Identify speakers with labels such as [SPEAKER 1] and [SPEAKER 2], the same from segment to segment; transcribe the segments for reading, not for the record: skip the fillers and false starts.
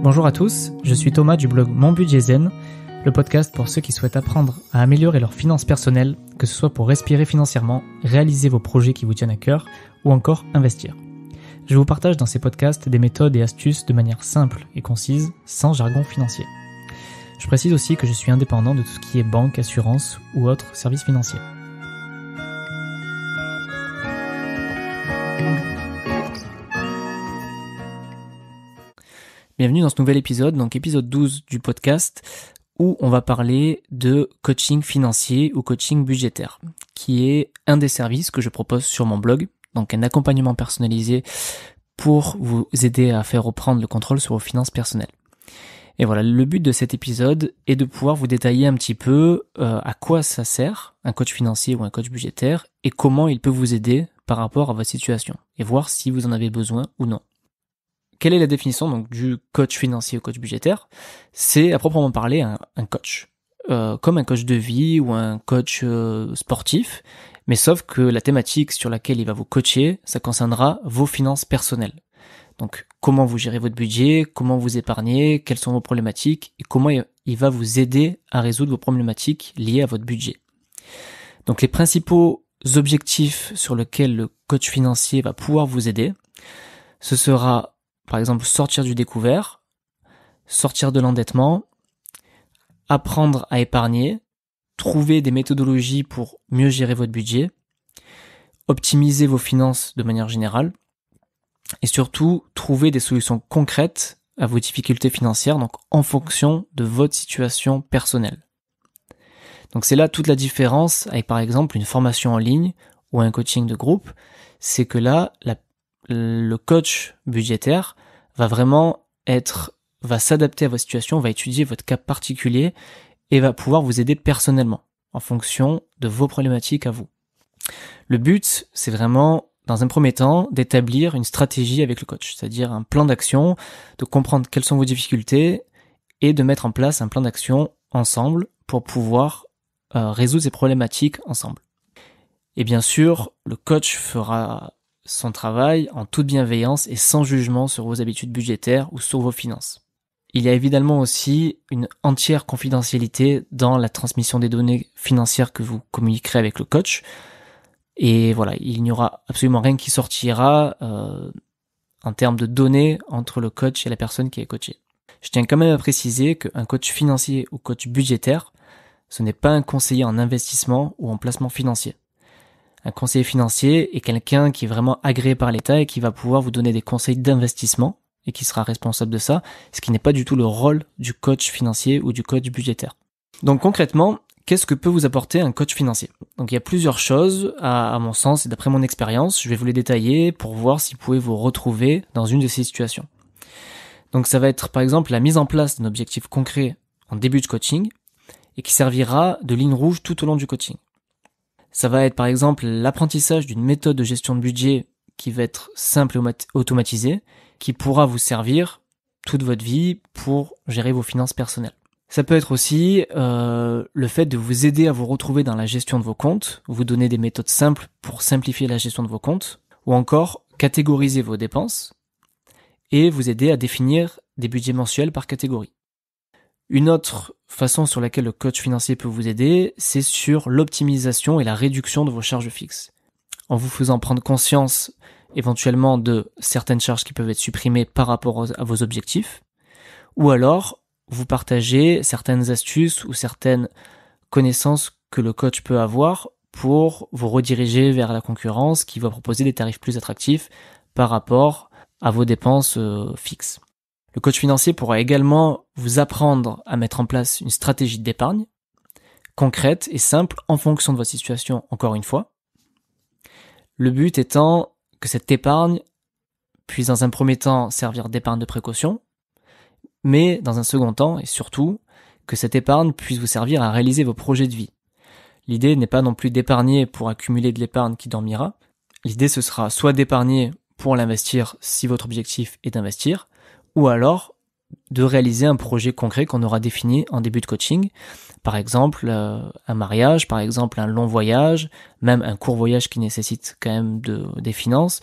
[SPEAKER 1] Bonjour à tous, je suis Thomas du blog Mon Budget Zen, le podcast pour ceux qui souhaitent apprendre à améliorer leurs finances personnelles, que ce soit pour respirer financièrement, réaliser vos projets qui vous tiennent à cœur ou encore investir. Je vous partage dans ces podcasts des méthodes et astuces de manière simple et concise, sans jargon financier. Je précise aussi que je suis indépendant de tout ce qui est banque, assurance ou autres services financiers. Bienvenue dans ce nouvel épisode, donc épisode 12 du podcast, où on va parler de coaching financier ou coaching budgétaire, qui est un des services que je propose sur mon blog, donc un accompagnement personnalisé pour vous aider à faire reprendre le contrôle sur vos finances personnelles. Et voilà, le but de cet épisode est de pouvoir vous détailler un petit peu à quoi ça sert, un coach financier ou un coach budgétaire, et comment il peut vous aider par rapport à votre situation, et voir si vous en avez besoin ou non. Quelle est la définition donc du coach financier ou coach budgétaire ? C'est à proprement parler un coach, comme un coach de vie ou un coach sportif, mais sauf que la thématique sur laquelle il va vous coacher, ça concernera vos finances personnelles. Donc comment vous gérez votre budget, comment vous épargnez, quelles sont vos problématiques et comment il va vous aider à résoudre vos problématiques liées à votre budget. Donc les principaux objectifs sur lesquels le coach financier va pouvoir vous aider, ce sera par exemple sortir du découvert, sortir de l'endettement, apprendre à épargner, trouver des méthodologies pour mieux gérer votre budget, optimiser vos finances de manière générale, et surtout trouver des solutions concrètes à vos difficultés financières, donc en fonction de votre situation personnelle. Donc c'est là toute la différence avec par exemple une formation en ligne ou un coaching de groupe, c'est que là, le coach budgétaire va s'adapter à votre situation, va étudier votre cas particulier et va pouvoir vous aider personnellement en fonction de vos problématiques à vous. Le but, c'est vraiment, dans un premier temps, d'établir une stratégie avec le coach, c'est-à-dire un plan d'action, de comprendre quelles sont vos difficultés et de mettre en place un plan d'action ensemble pour pouvoir résoudre ces problématiques ensemble. Et bien sûr, le coach fera son travail en toute bienveillance et sans jugement sur vos habitudes budgétaires ou sur vos finances. Il y a évidemment aussi une entière confidentialité dans la transmission des données financières que vous communiquerez avec le coach. Et voilà, il n'y aura absolument rien qui sortira en termes de données entre le coach et la personne qui est coachée. Je tiens quand même à préciser qu'un coach financier ou coach budgétaire, ce n'est pas un conseiller en investissement ou en placement financier. Un conseiller financier est quelqu'un qui est vraiment agréé par l'État et qui va pouvoir vous donner des conseils d'investissement et qui sera responsable de ça, ce qui n'est pas du tout le rôle du coach financier ou du coach budgétaire. Donc concrètement, qu'est-ce que peut vous apporter un coach financier ? Donc il y a plusieurs choses, à mon sens et d'après mon expérience, je vais vous les détailler pour voir si vous pouvez vous retrouver dans une de ces situations. Donc ça va être par exemple la mise en place d'un objectif concret en début de coaching et qui servira de ligne rouge tout au long du coaching. Ça va être par exemple l'apprentissage d'une méthode de gestion de budget qui va être simple et automatisée, qui pourra vous servir toute votre vie pour gérer vos finances personnelles. Ça peut être aussi le fait de vous aider à vous retrouver dans la gestion de vos comptes, vous donner des méthodes simples pour simplifier la gestion de vos comptes, ou encore catégoriser vos dépenses et vous aider à définir des budgets mensuels par catégorie. Une autre façon sur laquelle le coach financier peut vous aider, c'est sur l'optimisation et la réduction de vos charges fixes. En vous faisant prendre conscience éventuellement de certaines charges qui peuvent être supprimées par rapport à vos objectifs, ou alors vous partagez certaines astuces ou certaines connaissances que le coach peut avoir pour vous rediriger vers la concurrence qui va proposer des tarifs plus attractifs par rapport à vos dépenses fixes. Le coach financier pourra également vous apprendre à mettre en place une stratégie d'épargne concrète et simple en fonction de votre situation, encore une fois. Le but étant que cette épargne puisse dans un premier temps servir d'épargne de précaution, mais dans un second temps et surtout que cette épargne puisse vous servir à réaliser vos projets de vie. L'idée n'est pas non plus d'épargner pour accumuler de l'épargne qui dormira. L'idée ce sera soit d'épargner pour l'investir si votre objectif est d'investir, ou alors de réaliser un projet concret qu'on aura défini en début de coaching. Par exemple, un mariage, par exemple un long voyage, même un court voyage qui nécessite quand même des finances,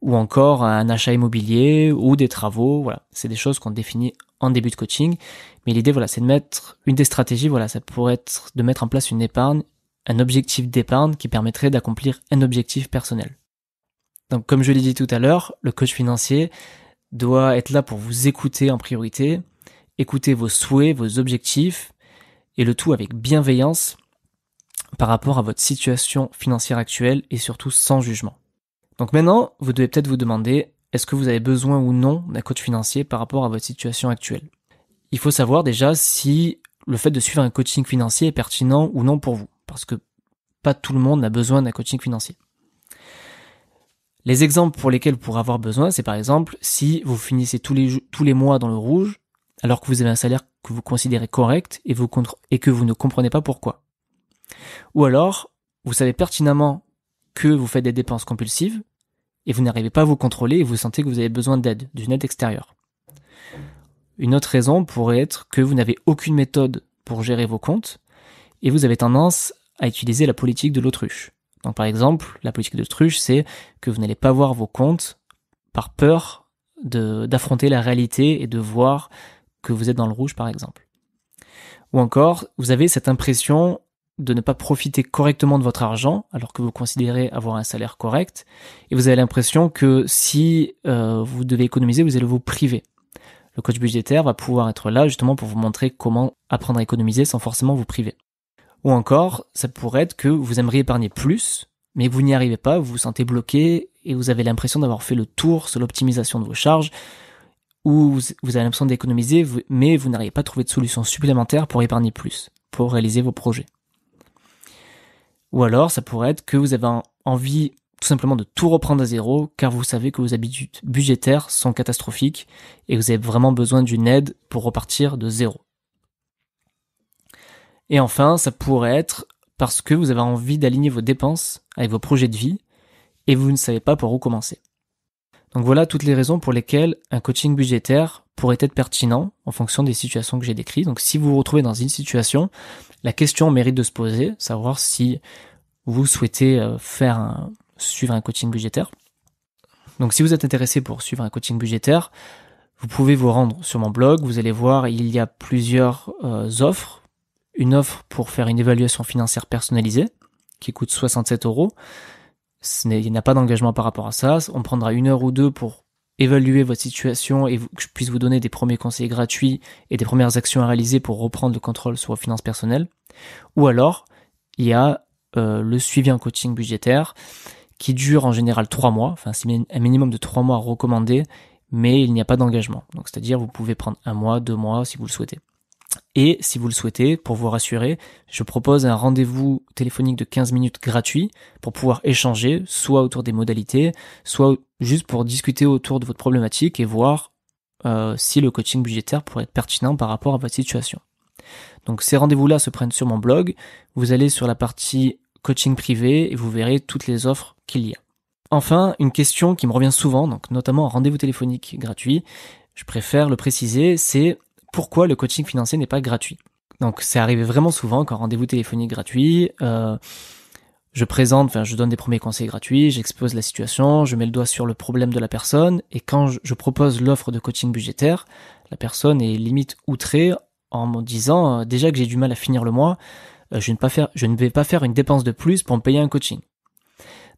[SPEAKER 1] ou encore un achat immobilier ou des travaux. Voilà, c'est des choses qu'on définit en début de coaching. Mais l'idée, voilà, c'est de mettre une des stratégies, voilà, ça pourrait être de mettre en place une épargne, un objectif d'épargne qui permettrait d'accomplir un objectif personnel. Donc, comme je l'ai dit tout à l'heure, le coach financier doit être là pour vous écouter en priorité, écouter vos souhaits, vos objectifs, et le tout avec bienveillance par rapport à votre situation financière actuelle et surtout sans jugement. Donc maintenant, vous devez peut-être vous demander, est-ce que vous avez besoin ou non d'un coach financier par rapport à votre situation actuelle? Il faut savoir déjà si le fait de suivre un coaching financier est pertinent ou non pour vous, parce que pas tout le monde a besoin d'un coaching financier. Les exemples pour lesquels vous pourrez avoir besoin, c'est par exemple si vous finissez tous les mois dans le rouge, alors que vous avez un salaire que vous considérez correct et que vous ne comprenez pas pourquoi. Ou alors, vous savez pertinemment que vous faites des dépenses compulsives et vous n'arrivez pas à vous contrôler et vous sentez que vous avez besoin d'aide, d'une aide extérieure. Une autre raison pourrait être que vous n'avez aucune méthode pour gérer vos comptes et vous avez tendance à utiliser la politique de l'autruche. Donc par exemple, la politique de l'autruche, c'est que vous n'allez pas voir vos comptes par peur d'affronter la réalité et de voir que vous êtes dans le rouge par exemple. Ou encore, vous avez cette impression de ne pas profiter correctement de votre argent alors que vous considérez avoir un salaire correct et vous avez l'impression que si vous devez économiser, vous allez vous priver. Le coach budgétaire va pouvoir être là justement pour vous montrer comment apprendre à économiser sans forcément vous priver. Ou encore, ça pourrait être que vous aimeriez épargner plus, mais vous n'y arrivez pas, vous vous sentez bloqué et vous avez l'impression d'avoir fait le tour sur l'optimisation de vos charges ou vous avez l'impression d'économiser, mais vous n'arrivez pas à trouver de solution supplémentaire pour épargner plus, pour réaliser vos projets. Ou alors, ça pourrait être que vous avez envie tout simplement de tout reprendre à zéro, car vous savez que vos habitudes budgétaires sont catastrophiques et vous avez vraiment besoin d'une aide pour repartir de zéro. Et enfin, ça pourrait être parce que vous avez envie d'aligner vos dépenses avec vos projets de vie et vous ne savez pas par où commencer. Donc voilà toutes les raisons pour lesquelles un coaching budgétaire pourrait être pertinent en fonction des situations que j'ai décrites. Donc si vous vous retrouvez dans une situation, la question mérite de se poser, savoir si vous souhaitez suivre un coaching budgétaire. Donc si vous êtes intéressé pour suivre un coaching budgétaire, vous pouvez vous rendre sur mon blog, vous allez voir, il y a plusieurs offres. Une offre pour faire une évaluation financière personnalisée qui coûte 67 €. Il n'y a pas d'engagement par rapport à ça. On prendra 1 heure ou 2 pour évaluer votre situation et que je puisse vous donner des premiers conseils gratuits et des premières actions à réaliser pour reprendre le contrôle sur vos finances personnelles. Ou alors, il y a le suivi en coaching budgétaire qui dure en général 3 mois. Enfin, c'est un minimum de 3 mois recommandé, mais il n'y a pas d'engagement. Donc, c'est-à-dire, vous pouvez prendre 1 mois, 2 mois si vous le souhaitez. Et si vous le souhaitez, pour vous rassurer, je propose un rendez-vous téléphonique de 15 minutes gratuit pour pouvoir échanger, soit autour des modalités, soit juste pour discuter autour de votre problématique et voir si le coaching budgétaire pourrait être pertinent par rapport à votre situation. Donc ces rendez-vous-là se prennent sur mon blog, vous allez sur la partie coaching privé et vous verrez toutes les offres qu'il y a. Enfin, une question qui me revient souvent, donc notamment en rendez-vous téléphonique gratuit, je préfère le préciser, c'est pourquoi le coaching financier n'est pas gratuit. Donc c'est arrivé vraiment souvent qu'en rendez-vous téléphonique gratuit, je donne des premiers conseils gratuits, j'expose la situation, je mets le doigt sur le problème de la personne, et quand je propose l'offre de coaching budgétaire, la personne est limite outrée en me disant déjà que j'ai du mal à finir le mois, je ne vais pas faire une dépense de plus pour me payer un coaching.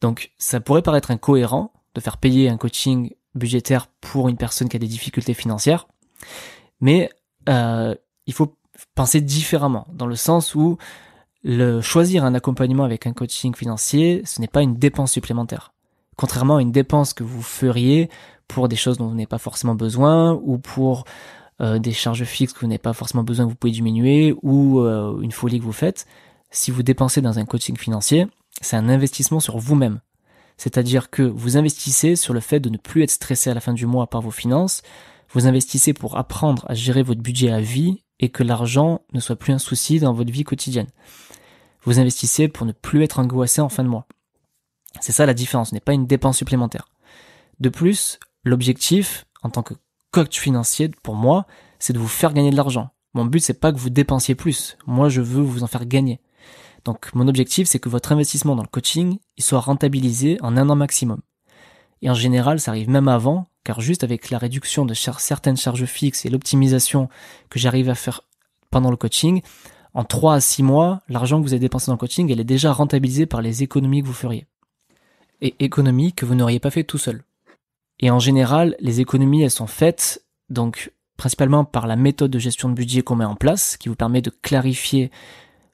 [SPEAKER 1] Donc ça pourrait paraître incohérent de faire payer un coaching budgétaire pour une personne qui a des difficultés financières, mais il faut penser différemment, dans le sens où choisir un accompagnement avec un coaching financier, ce n'est pas une dépense supplémentaire. Contrairement à une dépense que vous feriez pour des choses dont vous n'avez pas forcément besoin, ou pour des charges fixes que vous n'avez pas forcément besoin que vous pouvez diminuer, ou une folie que vous faites, si vous dépensez dans un coaching financier, c'est un investissement sur vous-même. C'est-à-dire que vous investissez sur le fait de ne plus être stressé à la fin du mois par vos finances, vous investissez pour apprendre à gérer votre budget à vie et que l'argent ne soit plus un souci dans votre vie quotidienne. Vous investissez pour ne plus être angoissé en fin de mois. C'est ça la différence, ce n'est pas une dépense supplémentaire. De plus, l'objectif, en tant que coach financier, pour moi, c'est de vous faire gagner de l'argent. Mon but, c'est pas que vous dépensiez plus. Moi, je veux vous en faire gagner. Donc, mon objectif, c'est que votre investissement dans le coaching, il soit rentabilisé en 1 an maximum. Et en général, ça arrive même avant, car juste avec la réduction de certaines charges fixes et l'optimisation que j'arrive à faire pendant le coaching, en 3 à 6 mois, l'argent que vous avez dépensé dans le coaching, elle est déjà rentabilisée par les économies que vous feriez. Et économies que vous n'auriez pas fait tout seul. Et en général, les économies, elles sont faites, donc, principalement par la méthode de gestion de budget qu'on met en place, qui vous permet de clarifier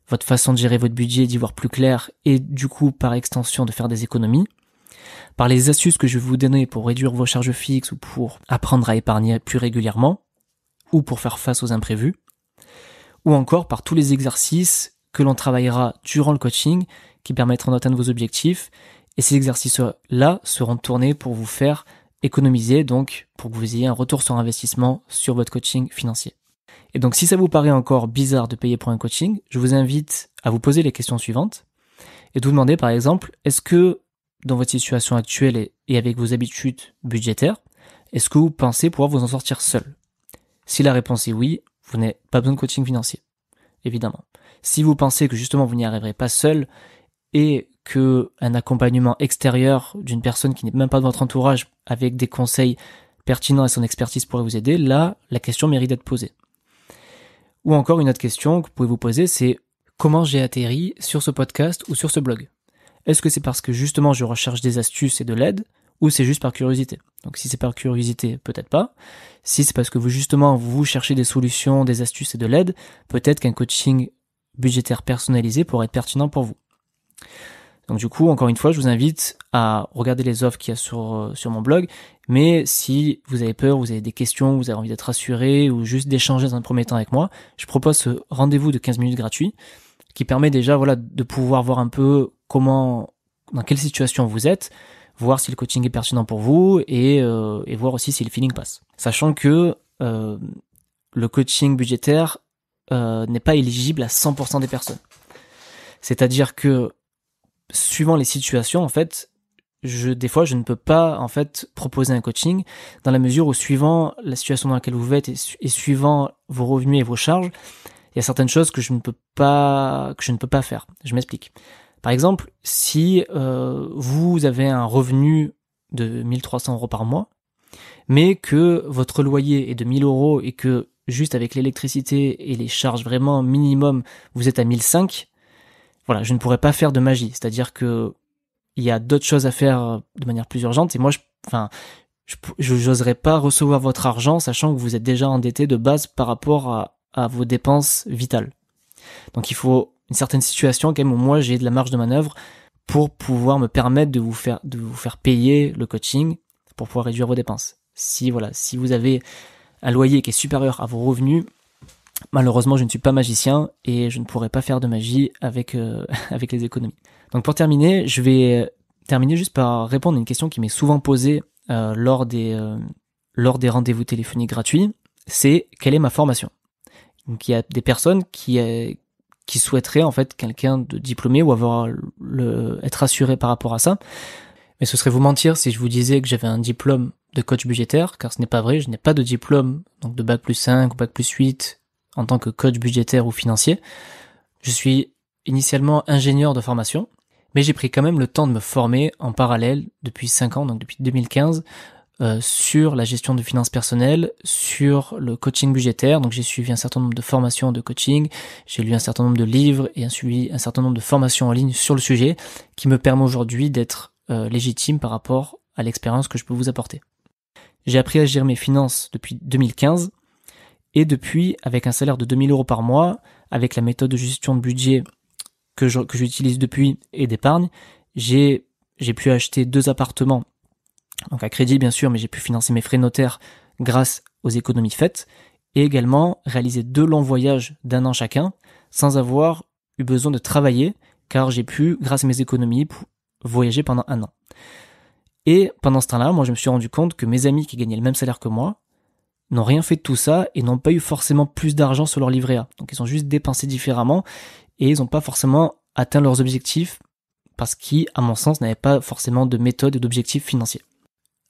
[SPEAKER 1] votre façon de gérer votre budget, d'y voir plus clair, et du coup, par extension, de faire des économies. Par les astuces que je vais vous donner pour réduire vos charges fixes ou pour apprendre à épargner plus régulièrement, ou pour faire face aux imprévus, ou encore par tous les exercices que l'on travaillera durant le coaching qui permettront d'atteindre vos objectifs. Et ces exercices-là seront tournés pour vous faire économiser, donc pour que vous ayez un retour sur investissement sur votre coaching financier. Et donc si ça vous paraît encore bizarre de payer pour un coaching, je vous invite à vous poser les questions suivantes et de vous demander par exemple, est-ce que dans votre situation actuelle et avec vos habitudes budgétaires, est-ce que vous pensez pouvoir vous en sortir seul? Si la réponse est oui, vous n'avez pas besoin de coaching financier, évidemment. Si vous pensez que justement vous n'y arriverez pas seul et que un accompagnement extérieur d'une personne qui n'est même pas de votre entourage avec des conseils pertinents et son expertise pourrait vous aider, là, la question mérite d'être posée. Ou encore une autre question que vous pouvez vous poser, c'est comment j'ai atterri sur ce podcast ou sur ce blog? Est-ce que c'est parce que justement je recherche des astuces et de l'aide ou c'est juste par curiosité? Donc si c'est par curiosité, peut-être pas. Si c'est parce que vous cherchez des solutions, des astuces et de l'aide, peut-être qu'un coaching budgétaire personnalisé pourrait être pertinent pour vous. Donc du coup, encore une fois, je vous invite à regarder les offres qu'il y a sur mon blog, mais si vous avez peur, vous avez des questions, vous avez envie d'être rassuré ou juste d'échanger dans un premier temps avec moi, je propose ce rendez-vous de 15 minutes gratuit qui permet déjà de pouvoir voir un peu dans quelle situation vous êtes, voir si le coaching est pertinent pour vous et voir aussi si le feeling passe. Sachant que le coaching budgétaire n'est pas éligible à 100% des personnes. C'est-à-dire que suivant les situations, en fait, des fois, je ne peux pas, en fait, proposer un coaching dans la mesure où suivant la situation dans laquelle vous êtes et suivant vos revenus et vos charges, il y a certaines choses que je ne peux pas faire. Je m'explique. Par exemple, si vous avez un revenu de 1300 € par mois, mais que votre loyer est de 1000 € et que juste avec l'électricité et les charges vraiment minimum, vous êtes à 1005, voilà, je ne pourrais pas faire de magie. C'est-à-dire que il y a d'autres choses à faire de manière plus urgente et moi, je n'oserais pas recevoir votre argent sachant que vous êtes déjà endetté de base par rapport à vos dépenses vitales. Donc il faut une certaine situation quand même où moi j'ai de la marge de manœuvre pour pouvoir me permettre de vous faire payer le coaching pour pouvoir réduire vos dépenses. Si vous avez un loyer qui est supérieur à vos revenus, malheureusement je ne suis pas magicien et je ne pourrai pas faire de magie avec les économies. Donc pour terminer, je vais terminer juste par répondre à une question qui m'est souvent posée lors des rendez-vous téléphoniques gratuits, c'est quelle est ma formation? Donc il y a des personnes qui souhaiteraient en fait quelqu'un de diplômé ou être assuré par rapport à ça. Mais ce serait vous mentir si je vous disais que j'avais un diplôme de coach budgétaire, car ce n'est pas vrai, je n'ai pas de diplôme donc de Bac+5 ou Bac+8 en tant que coach budgétaire ou financier. Je suis initialement ingénieur de formation, mais j'ai pris quand même le temps de me former en parallèle depuis 5 ans, donc depuis 2015, sur la gestion de finances personnelles, sur le coaching budgétaire. Donc j'ai suivi un certain nombre de formations de coaching, j'ai lu un certain nombre de livres et suivi un certain nombre de formations en ligne sur le sujet qui me permet aujourd'hui d'être légitime par rapport à l'expérience que je peux vous apporter. J'ai appris à gérer mes finances depuis 2015 et depuis, avec un salaire de 2000 € par mois, avec la méthode de gestion de budget que j'utilise depuis et d'épargne, j'ai pu acheter 2 appartements, donc à crédit bien sûr, mais j'ai pu financer mes frais notaires grâce aux économies faites et également réaliser 2 longs voyages d'1 an chacun sans avoir eu besoin de travailler car j'ai pu, grâce à mes économies, voyager pendant 1 an. Et pendant ce temps-là, moi je me suis rendu compte que mes amis qui gagnaient le même salaire que moi n'ont rien fait de tout ça et n'ont pas eu forcément plus d'argent sur leur livret A. Donc ils ont juste dépensé différemment et ils n'ont pas forcément atteint leurs objectifs parce qu'ils, à mon sens, n'avaient pas forcément de méthode et d'objectifs financiers.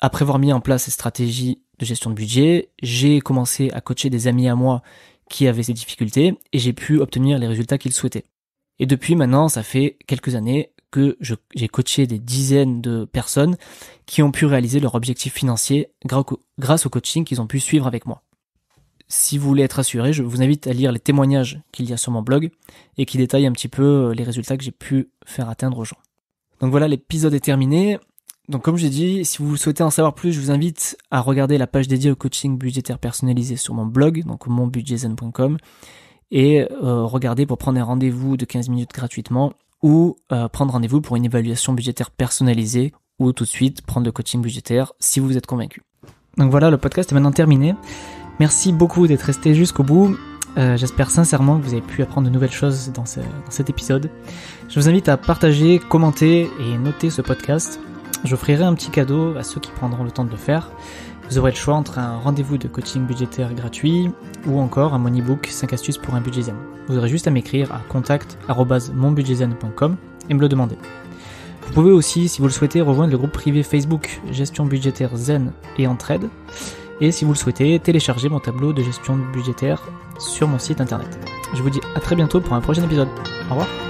[SPEAKER 1] Après avoir mis en place ces stratégies de gestion de budget, j'ai commencé à coacher des amis à moi qui avaient ces difficultés et j'ai pu obtenir les résultats qu'ils souhaitaient. Et depuis maintenant, ça fait quelques années que j'ai coaché des dizaines de personnes qui ont pu réaliser leur objectif financier grâce au coaching qu'ils ont pu suivre avec moi. Si vous voulez être assuré, je vous invite à lire les témoignages qu'il y a sur mon blog et qui détaillent un petit peu les résultats que j'ai pu faire atteindre aux gens. Donc voilà, l'épisode est terminé. Donc comme j'ai dit, si vous souhaitez en savoir plus, je vous invite à regarder la page dédiée au coaching budgétaire personnalisé sur mon blog, donc monbudgetzen.com, et regardez pour prendre un rendez-vous de 15 minutes gratuitement ou prendre rendez-vous pour une évaluation budgétaire personnalisée ou tout de suite prendre le coaching budgétaire si vous êtes convaincu. Donc voilà, le podcast est maintenant terminé. Merci beaucoup d'être resté jusqu'au bout. J'espère sincèrement que vous avez pu apprendre de nouvelles choses dans cet épisode. Je vous invite à partager, commenter et noter ce podcast. J'offrirai un petit cadeau à ceux qui prendront le temps de le faire. Vous aurez le choix entre un rendez-vous de coaching budgétaire gratuit ou encore un mon e-book 5 astuces pour un budget zen. Vous aurez juste à m'écrire à contact@monbudgetzen.com et me le demander. Vous pouvez aussi, si vous le souhaitez, rejoindre le groupe privé Facebook Gestion budgétaire zen et entraide. Et si vous le souhaitez, télécharger mon tableau de gestion budgétaire sur mon site internet. Je vous dis à très bientôt pour un prochain épisode. Au revoir.